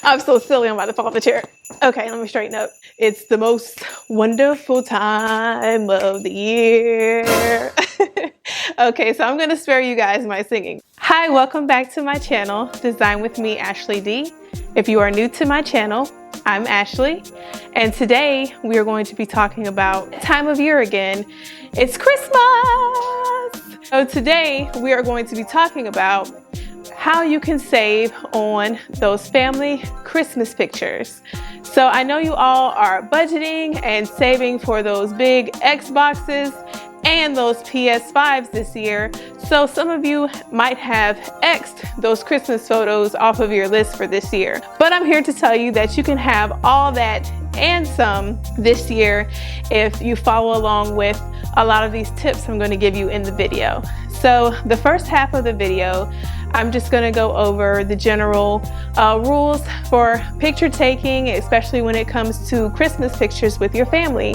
I'm so silly, I'm about to fall off the chair. Okay, let me straighten up. It's the most wonderful time of the year. Okay, so I'm gonna spare you guys my singing. Hi, welcome back to my channel, Design with Me, Ashley DEE. If you are new to my channel, I'm Ashley, and today we are going to be talking about time of year again. It's Christmas! So today we are going to be talking about how you can save on those family Christmas pictures. So I know you all are budgeting and saving for those big Xboxes and those PS5s this year. So some of you might have X'd those Christmas photos off of your list for this year. But I'm here to tell you that you can have all that and some this year if you follow along with a lot of these tips I'm going to give you in the video. So the first half of the video, I'm just going to go over the general rules for picture taking, especially when it comes to Christmas pictures with your family.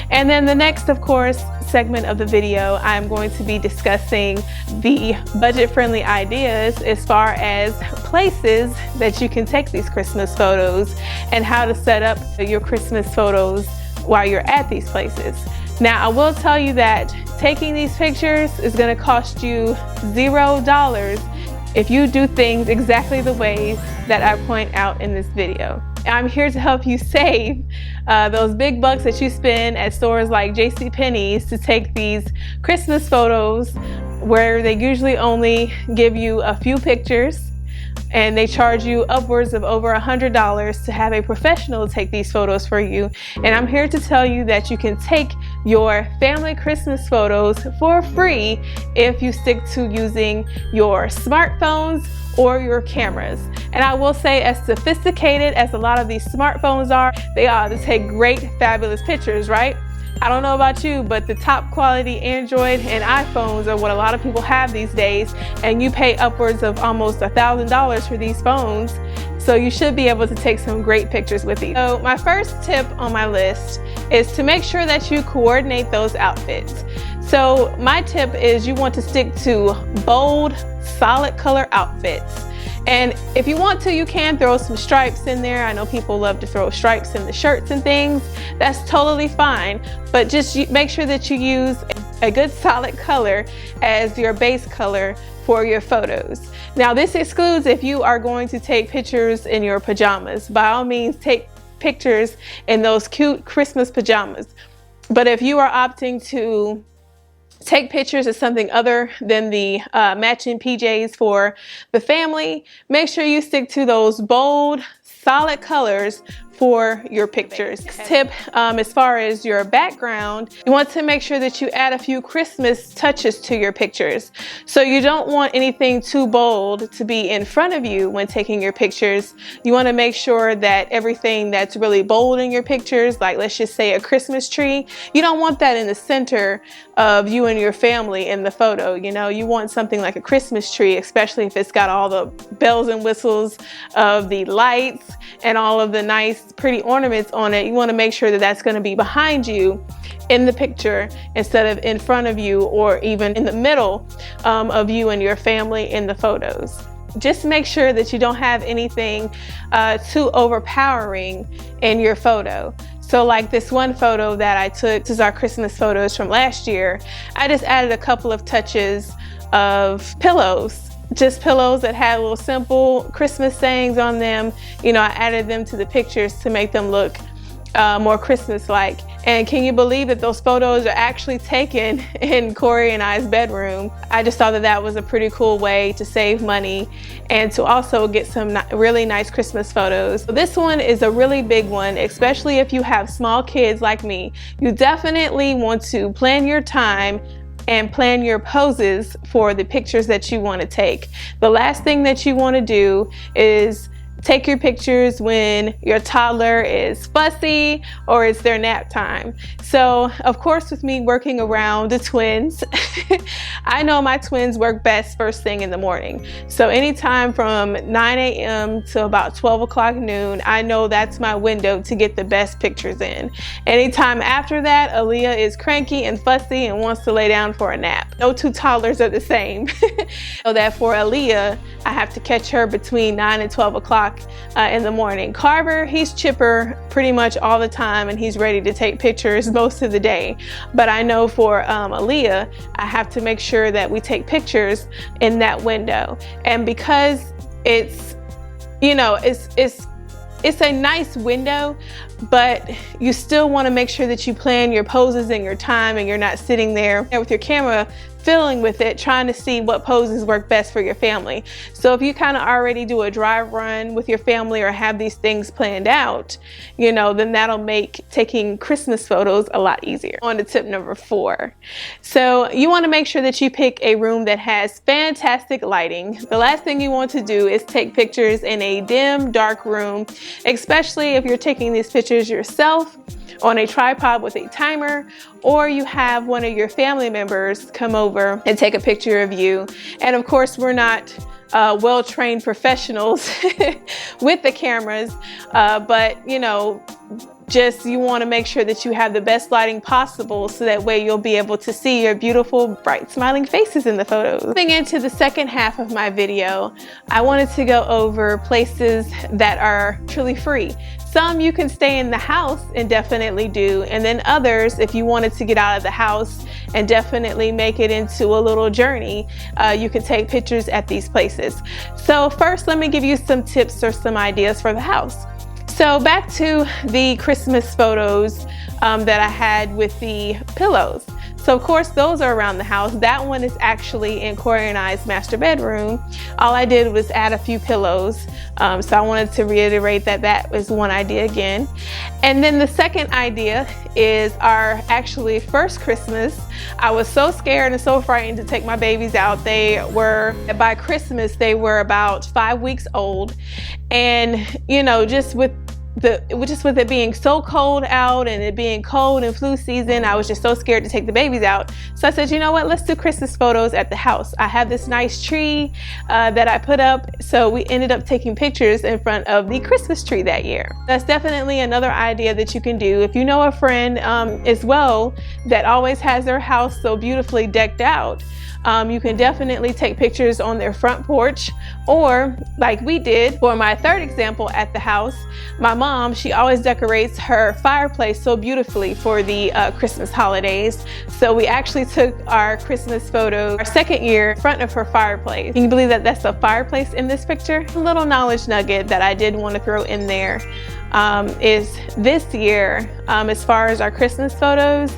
And then the next, of course, segment of the video, I'm going to be discussing the budget-friendly ideas as far as places that you can take these Christmas photos and how to set up your Christmas photos while you're at these places. Now, I will tell you that taking these pictures is going to cost you $0 if you do things exactly the way that I point out in this video. I'm here to help you save those big bucks that you spend at stores like JCPenney's to take these Christmas photos where they usually only give you a few pictures and they charge you upwards of over $100 to have a professional take these photos for you. And I'm here to tell you that you can take your family Christmas photos for free if you stick to using your smartphones or your cameras. And I will say, as sophisticated as a lot of these smartphones are, they ought to take great, fabulous pictures, right? I don't know about you, but the top quality Android and iPhones are what a lot of people have these days, and you pay upwards of almost $1,000 for these phones, so you should be able to take some great pictures with these. So my first tip on my list is to make sure that you coordinate those outfits. So my tip is you want to stick to bold, solid color outfits. And if you want to, you can throw some stripes in there. I know people love to throw stripes in the shirts and things. That's totally fine. But just make sure that you use a good solid color as your base color for your photos. Now, this excludes if you are going to take pictures in your pajamas. By all means, take pictures in those cute Christmas pajamas. But if you are opting to take pictures of something other than the matching PJs for the family, make sure you stick to those bold, solid colors for your pictures. Tip, as far as your background, you want to make sure that you add a few Christmas touches to your pictures. So you don't want anything too bold to be in front of you when taking your pictures. You want to make sure that everything that's really bold in your pictures, like let's just say a Christmas tree, you don't want that in the center of you and your family in the photo. You know, you want something like a Christmas tree, especially if it's got all the bells and whistles of the lights and all of the nice pretty ornaments on it. You want to make sure that that's going to be behind you in the picture instead of in front of you or even in the middle of you and your family in the photos. Just make sure that you don't have anything too overpowering in your photo. So like this one photo that I took, this is our Christmas photos from last year, I just added a couple of touches of pillows. Just pillows that had little simple Christmas sayings on them. You know, I added them to the pictures to make them look more Christmas-like. And can you believe that those photos are actually taken in Corey and I's bedroom? I just thought that that was a pretty cool way to save money and to also get some really nice Christmas photos. So this one is a really big one, especially if you have small kids like me. You definitely want to plan your time and plan your poses for the pictures that you want to take. The last thing that you want to do is take your pictures when your toddler is fussy or it's their nap time. So of course, with me working around the twins, I know my twins work best first thing in the morning. So anytime from 9 a.m. to about 12 o'clock noon, I know that's my window to get the best pictures in. Anytime after that, Aaliyah is cranky and fussy and wants to lay down for a nap. No two toddlers are the same. So that for Aaliyah, I have to catch her between 9 and 12 o'clock o'clock in the morning. Carver, he's chipper pretty much all the time and he's ready to take pictures most of the day. But I know for Aaliyah, I have to make sure that we take pictures in that window. And because it's, you know, it's a nice window, but you still want to make sure that you plan your poses and your time and you're not sitting there with your camera fiddling with it, trying to see what poses work best for your family. So if you kind of already do a drive run with your family or have these things planned out, you know, then that'll make taking Christmas photos a lot easier. On to tip number 4. So you want to make sure that you pick a room that has fantastic lighting. The last thing you want to do is take pictures in a dim, dark room, especially if you're taking these pictures yourself on a tripod with a timer, or you have one of your family members come over and take a picture of you. And of course, we're not well-trained professionals with the cameras, but you know, just you want to make sure that you have the best lighting possible so that way you'll be able to see your beautiful, bright, smiling faces in the photos. Moving into the second half of my video, I wanted to go over places that are truly free. Some you can stay in the house and definitely do, and then others, if you wanted to get out of the house and definitely make it into a little journey, you can take pictures at these places. So first, let me give you some tips or some ideas for the house. So back to the Christmas photos that I had with the pillows. So of course those are around the house. That one is actually in Corey and I's master bedroom. All I did was add a few pillows. So I wanted to reiterate that that was one idea again. And then the second idea is our actually first Christmas. I was so scared and so frightened to take my babies out. By Christmas, they were about 5 weeks old. And you know, just with it being so cold out and it being cold and flu season, I was just so scared to take the babies out. So I said, you know what, let's do Christmas photos at the house. I have this nice tree that I put up, so we ended up taking pictures in front of the Christmas tree that year. That's definitely another idea that you can do. If you know a friend as well that always has their house so beautifully decked out, you can definitely take pictures on their front porch, or like we did for my third example at the house. My mom, she always decorates her fireplace so beautifully for the Christmas holidays. So we actually took our Christmas photo our second year in front of her fireplace. Can you believe that that's a fireplace in this picture? A little knowledge nugget that I did want to throw in there is this year, as far as our Christmas photos,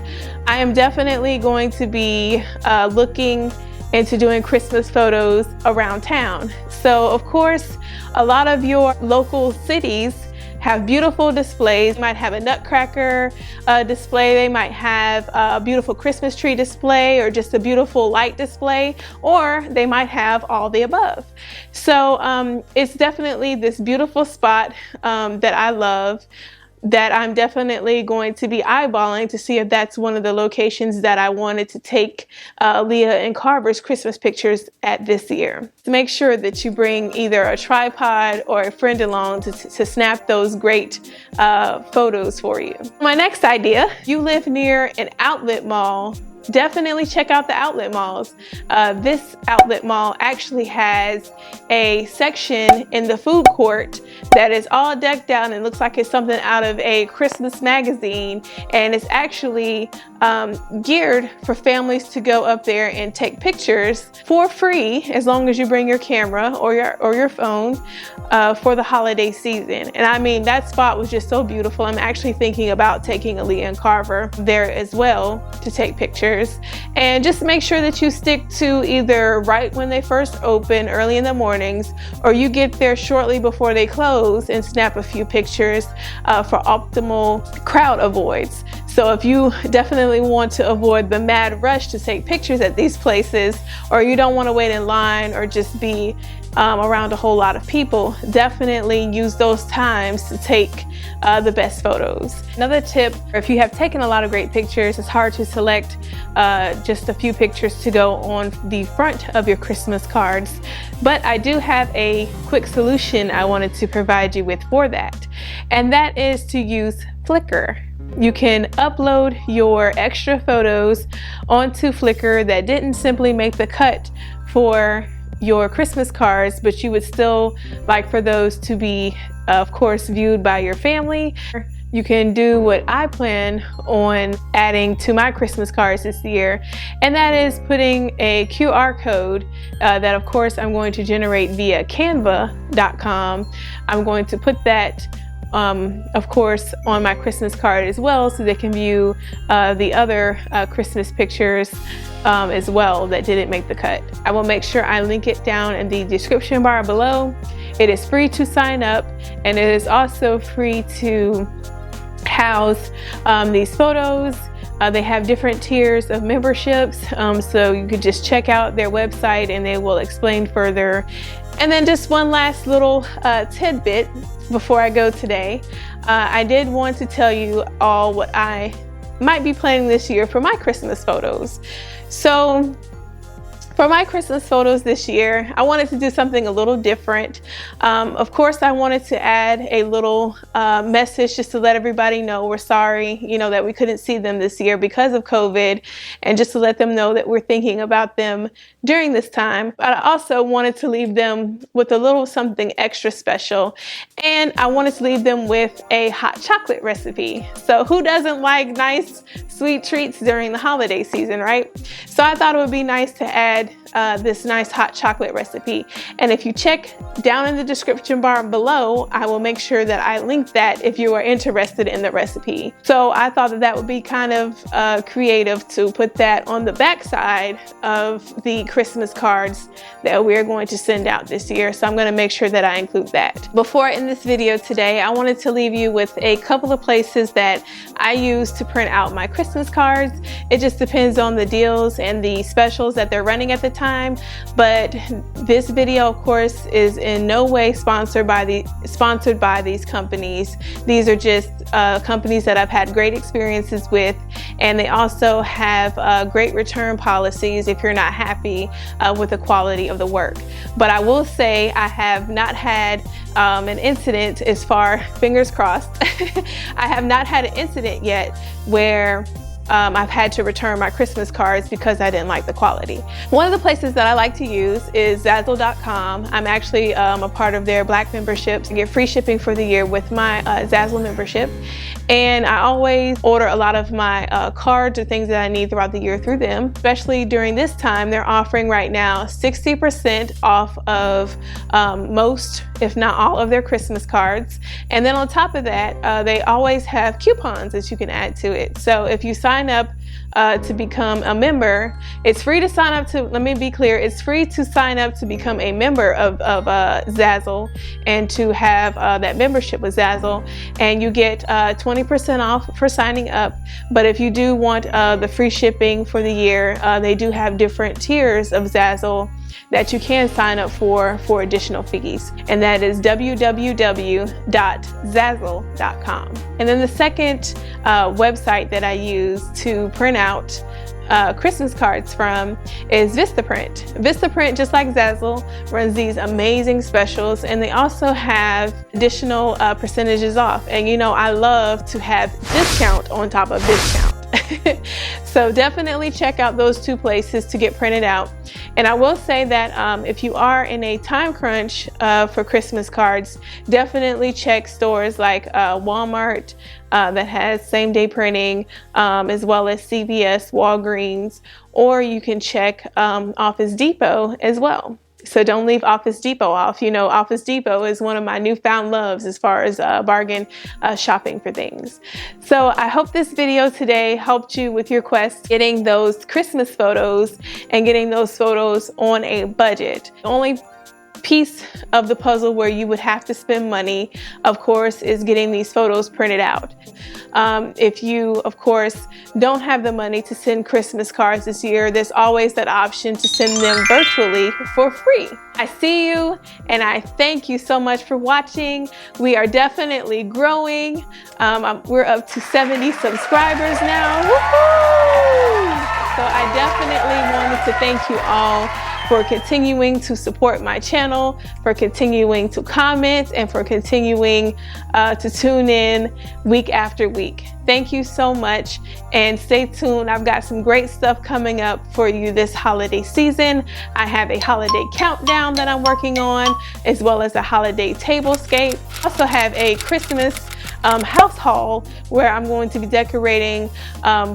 I am definitely going to be looking into doing Christmas photos around town. So of course, a lot of your local cities have beautiful displays. You might have a nutcracker display, they might have a beautiful Christmas tree display, or just a beautiful light display, or they might have all the above. So it's definitely this beautiful spot that I love, that I'm definitely going to be eyeballing to see if that's one of the locations that I wanted to take Leah and Carver's Christmas pictures at this year. To make sure that you bring either a tripod or a friend along to snap those great photos for you. My next idea, you live near an outlet mall, definitely check out the outlet malls. This outlet mall actually has a section in the food court that is all decked out and looks like it's something out of a Christmas magazine, and it's actually geared for families to go up there and take pictures for free, as long as you bring your camera or your phone for the holiday season. And I mean, that spot was just so beautiful. I'm actually thinking about taking Aaliyah and Carver there as well to take pictures. And just make sure that you stick to either right when they first open, early in the mornings, or you get there shortly before they close and snap a few pictures for optimal crowd avoids. So if you definitely want to avoid the mad rush to take pictures at these places, or you don't want to wait in line or just be around a whole lot of people, definitely use those times to take the best photos. Another tip, if you have taken a lot of great pictures, it's hard to select just a few pictures to go on the front of your Christmas cards, but I do have a quick solution I wanted to provide you with for that, and that is to use Flickr. You can upload your extra photos onto Flickr that didn't simply make the cut for your Christmas cards, but you would still like for those to be, of course, viewed by your family, you can do what I plan on adding to my Christmas cards this year, and that is putting a QR code that of course I'm going to generate via canva.com. I'm going to put that of course on my Christmas card as well, so they can view the other Christmas pictures as well that didn't make the cut. I will make sure I link it down in the description bar below. It is free to sign up, and it is also free to house these photos. They have different tiers of memberships, so you could just check out their website and they will explain further. And then just one last little tidbit before I go today. I did want to tell you all what I might be planning this year for my Christmas photos. So for my Christmas photos this year, I wanted to do something a little different. Of course, I wanted to add a little message just to let everybody know we're sorry, you know, that we couldn't see them this year because of COVID, and just to let them know that we're thinking about them during this time. But I also wanted to leave them with a little something extra special, and I wanted to leave them with a hot chocolate recipe. So who doesn't like nice sweet treats during the holiday season, right? So I thought it would be nice to add this nice hot chocolate recipe. And if you check down in the description bar below, I will make sure that I link that if you are interested in the recipe. So I thought that that would be kind of creative to put that on the back side of the Christmas cards that we're going to send out this year. So I'm going to make sure that I include that. Before I end this video today, I wanted to leave you with a couple of places that I use to print out my Christmas cards. It just depends on the deals and the specials that they're running at the time, but this video of course is in no way sponsored by these companies. These are just companies that I've had great experiences with, and they also have great return policies if you're not happy with the quality of the work. But I will say I have not had an incident, as far, fingers crossed, I have not had an incident yet where I've had to return my Christmas cards because I didn't like the quality. One of the places that I like to use is Zazzle.com. I'm actually a part of their Black memberships. I get free shipping for the year with my Zazzle membership. And I always order a lot of my cards or things that I need throughout the year through them. Especially during this time, they're offering right now 60% off of most, if not all, of their Christmas cards. And then on top of that, they always have coupons that you can add to it. So if you sign up to become a member, it's free to sign up to, let me be clear, it's free to sign up to become a member of Zazzle and to have that membership with Zazzle, and you get 20% off for signing up. But if you do want the free shipping for the year, they do have different tiers of Zazzle that you can sign up for additional fees, and that is www.zazzle.com. And then the second website that I use to print out Christmas cards from is Vistaprint. Vistaprint, just like Zazzle, runs these amazing specials, and they also have additional percentages off. And you know, I love to have discount on top of discount. So definitely check out those two places to get printed out. And I will say that if you are in a time crunch for Christmas cards, definitely check stores like Walmart that has same-day printing, as well as CVS, Walgreens, or you can check Office Depot as well. So don't leave Office Depot off. You know, Office Depot is one of my newfound loves as far as bargain shopping for things. So I hope this video today helped you with your quest, getting those Christmas photos and getting those photos on a budget. The only piece of the puzzle where you would have to spend money, of course, is getting these photos printed out. If you, of course, don't have the money to send Christmas cards this year, there's always that option to send them virtually for free. I see you, and I thank you so much for watching. We are definitely growing. We're up to 70 subscribers now. Woohoo! So I definitely wanted to thank you all for continuing to support my channel, for continuing to comment, and for continuing to tune in week after week. Thank you so much, and stay tuned. I've got some great stuff coming up for you this holiday season. I have a holiday countdown that I'm working on, as well as a holiday tablescape. I also have a Christmas house haul where I'm going to be decorating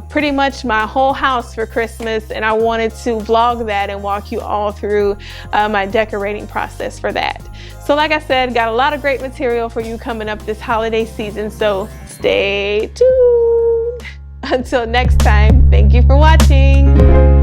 pretty much my whole house for Christmas, and I wanted to vlog that and walk you all through my decorating process for that. So like I said, got a lot of great material for you coming up this holiday season, so stay tuned. Until next time, thank you for watching.